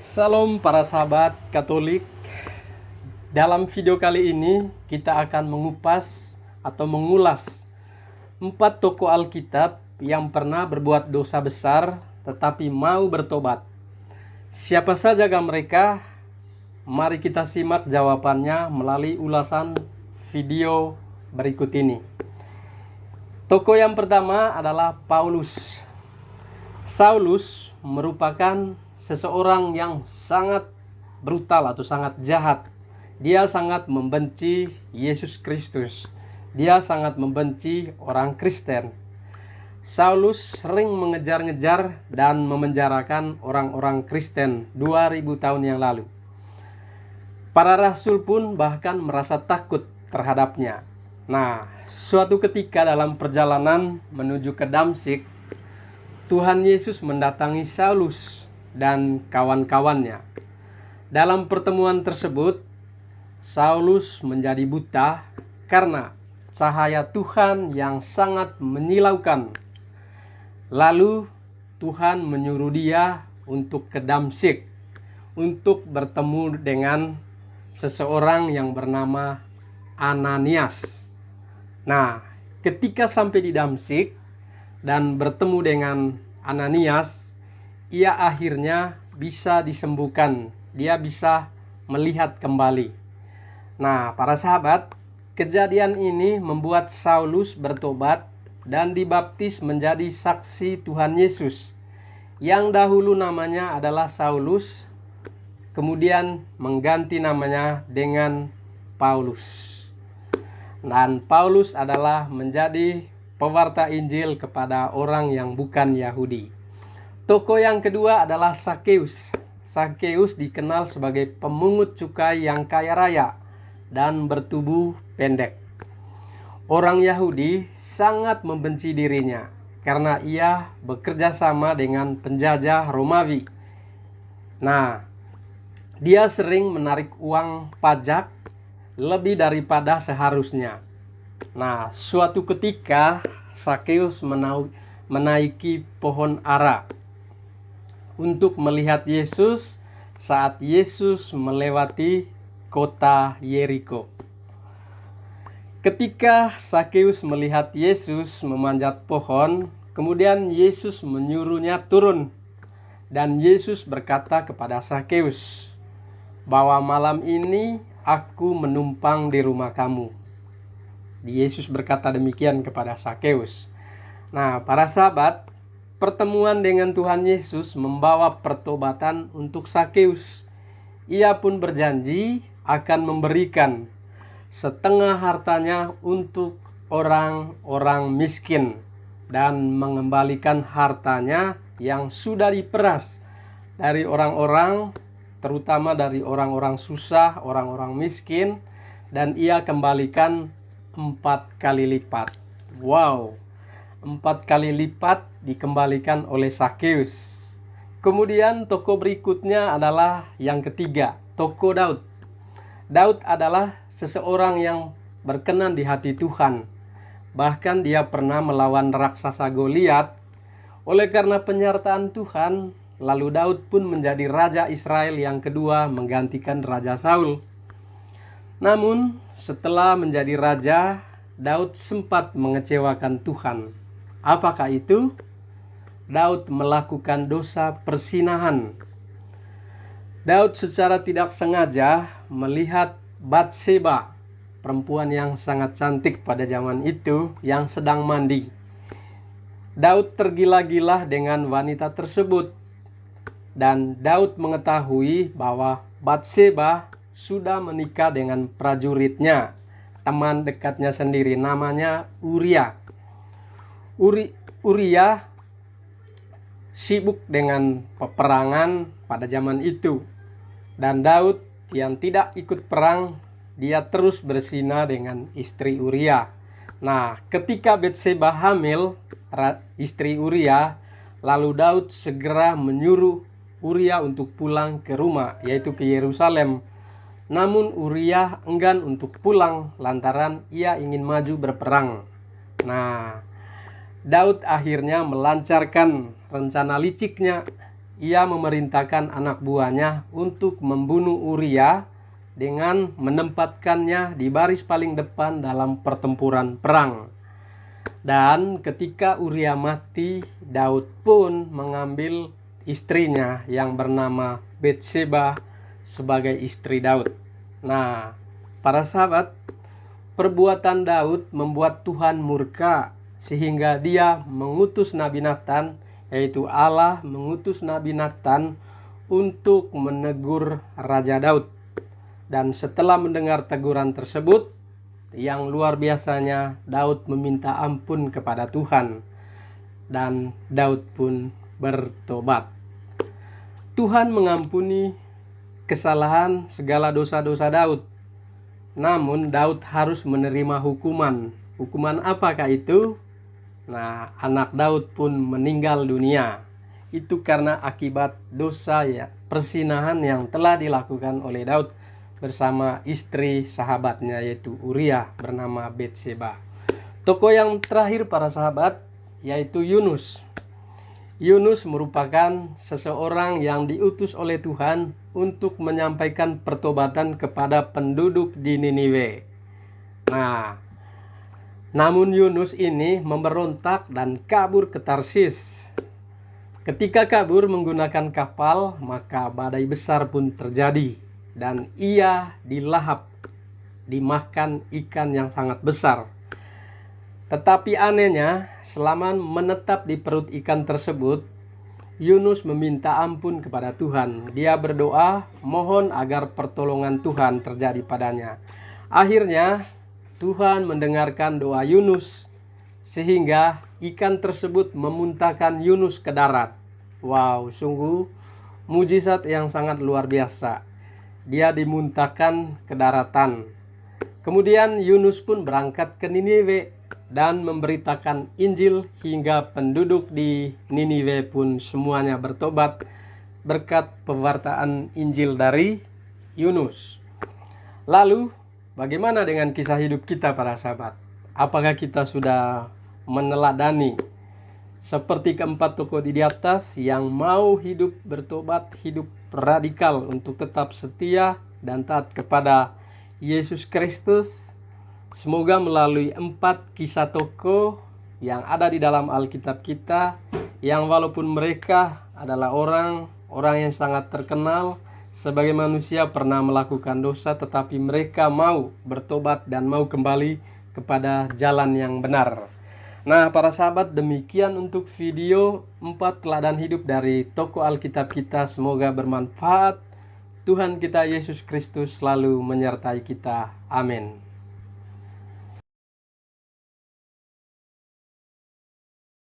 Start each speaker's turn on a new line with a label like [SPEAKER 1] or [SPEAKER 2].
[SPEAKER 1] Salam para sahabat Katolik. Dalam video kali ini kita akan mengupas atau mengulas 4 tokoh Alkitab yang pernah berbuat dosa besar tetapi mau bertobat. Siapa sajakah mereka? Mari kita simak jawabannya melalui ulasan video berikut ini. Tokoh yang pertama adalah Paulus. Saulus merupakan seseorang yang sangat brutal atau sangat jahat. Dia sangat membenci Yesus Kristus. Dia sangat membenci orang Kristen. Saulus sering mengejar-ngejar dan memenjarakan orang-orang Kristen 2000 tahun yang lalu. Para rasul pun bahkan merasa takut terhadapnya. Nah, suatu ketika dalam perjalanan menuju ke Damsyik, Tuhan Yesus mendatangi Saulus dan kawan-kawannya. Dalam pertemuan tersebut, Saulus menjadi buta karena cahaya Tuhan yang sangat menyilaukan. Lalu Tuhan menyuruh dia untuk ke Damsyik untuk bertemu dengan seseorang yang bernama Ananias. Nah, ketika sampai di Damsyik dan bertemu dengan Ananias, ia akhirnya bisa disembuhkan. Dia bisa melihat kembali. Nah, para sahabat, kejadian ini membuat Saulus bertobat dan dibaptis menjadi saksi Tuhan Yesus. Yang dahulu namanya adalah Saulus, kemudian mengganti namanya dengan Paulus. Dan Paulus adalah menjadi pewarta Injil kepada orang yang bukan Yahudi. Tokoh yang kedua adalah Sakeus. Sakeus dikenal sebagai pemungut cukai yang kaya raya dan bertubuh pendek. Orang Yahudi sangat membenci dirinya karena ia bekerja sama dengan penjajah Romawi. Nah, dia sering menarik uang pajak lebih daripada seharusnya. Nah, suatu ketika Sakeus menaiki pohon ara untuk melihat Yesus saat Yesus melewati kota Yeriko. Ketika Sakeus melihat Yesus memanjat pohon, kemudian Yesus menyuruhnya turun. Dan Yesus berkata kepada Sakeus bahwa malam ini aku menumpang di rumah kamu. Yesus berkata demikian kepada Sakeus. Nah, para sahabat, pertemuan dengan Tuhan Yesus membawa pertobatan untuk Sakeus. Ia pun berjanji akan memberikan setengah hartanya untuk orang-orang miskin dan mengembalikan hartanya yang sudah diperas dari orang-orang, terutama dari orang-orang susah, orang-orang miskin, dan ia kembalikan 4 kali lipat. Wow! 4 kali lipat dikembalikan oleh Sakeus. Kemudian tokoh berikutnya adalah yang ketiga, tokoh Daud. Daud adalah seseorang yang berkenan di hati Tuhan. Bahkan dia pernah melawan raksasa Goliat. Oleh karena penyertaan Tuhan, lalu Daud pun menjadi raja Israel yang kedua menggantikan Raja Saul. Namun, setelah menjadi raja, Daud sempat mengecewakan Tuhan. Apakah itu? Daud melakukan dosa perzinahan. Daud secara tidak sengaja melihat Batseba, perempuan yang sangat cantik pada zaman itu, yang sedang mandi. Daud tergila-gila dengan wanita tersebut. Dan Daud mengetahui bahwa Batseba sudah menikah dengan prajuritnya, teman dekatnya sendiri, namanya Uria. Uria sibuk dengan peperangan pada zaman itu. Dan Daud yang tidak ikut perang, dia terus berzina dengan istri Uria. Nah, ketika Batseba hamil, istri Uria, lalu Daud segera menyuruh Uria untuk pulang ke rumah, yaitu ke Yerusalem. Namun Uria enggan untuk pulang lantaran ia ingin maju berperang. Nah, Daud akhirnya melancarkan rencana liciknya. Ia memerintahkan anak buahnya untuk membunuh Uria dengan menempatkannya di baris paling depan dalam pertempuran perang. Dan ketika Uria mati, Daud pun mengambil istrinya yang bernama Betseba sebagai istri Daud. Nah, para sahabat, perbuatan Daud membuat Tuhan murka sehingga dia mengutus Nabi Nathan, yaitu Allah mengutus Nabi Nathan untuk menegur Raja Daud. Dan setelah mendengar teguran tersebut, yang luar biasanya, Daud meminta ampun kepada Tuhan. Dan Daud pun bertobat. Tuhan mengampuni kesalahan segala dosa-dosa Daud. Namun Daud harus menerima hukuman. Hukuman apakah itu? Nah, anak Daud pun meninggal dunia. Itu karena akibat dosa persinahan yang telah dilakukan oleh Daud bersama istri sahabatnya, yaitu Uria bernama Betseba. Tokoh yang terakhir para sahabat yaitu Yunus. Yunus merupakan seseorang yang diutus oleh Tuhan untuk menyampaikan pertobatan kepada penduduk di Niniwe. Nah, namun Yunus ini memberontak dan kabur ke Tarsis. Ketika kabur menggunakan kapal, maka badai besar pun terjadi dan ia dilahap, dimakan ikan yang sangat besar. Tetapi anehnya, selama menetap di perut ikan tersebut, Yunus meminta ampun kepada Tuhan. Dia berdoa, mohon agar pertolongan Tuhan terjadi padanya. Akhirnya, Tuhan mendengarkan doa Yunus, sehingga ikan tersebut memuntahkan Yunus ke darat. Wow, sungguh mujizat yang sangat luar biasa. Dia dimuntahkan ke daratan. Kemudian Yunus pun berangkat ke Niniwe dan memberitakan Injil hingga penduduk di Niniwe pun semuanya bertobat berkat pewartaan Injil dari Yunus. Lalu, bagaimana dengan kisah hidup kita para sahabat? Apakah kita sudah meneladani seperti keempat tokoh di atas yang mau hidup bertobat, hidup radikal untuk tetap setia dan taat kepada Yesus Kristus? Semoga melalui 4 kisah tokoh yang ada di dalam Alkitab kita, yang walaupun mereka adalah orang yang sangat terkenal sebagai manusia pernah melakukan dosa, tetapi mereka mau bertobat dan mau kembali kepada jalan yang benar. Nah, para sahabat, demikian untuk video 4 teladan hidup dari tokoh Alkitab kita. Semoga bermanfaat. Tuhan kita Yesus Kristus selalu menyertai kita. Amin.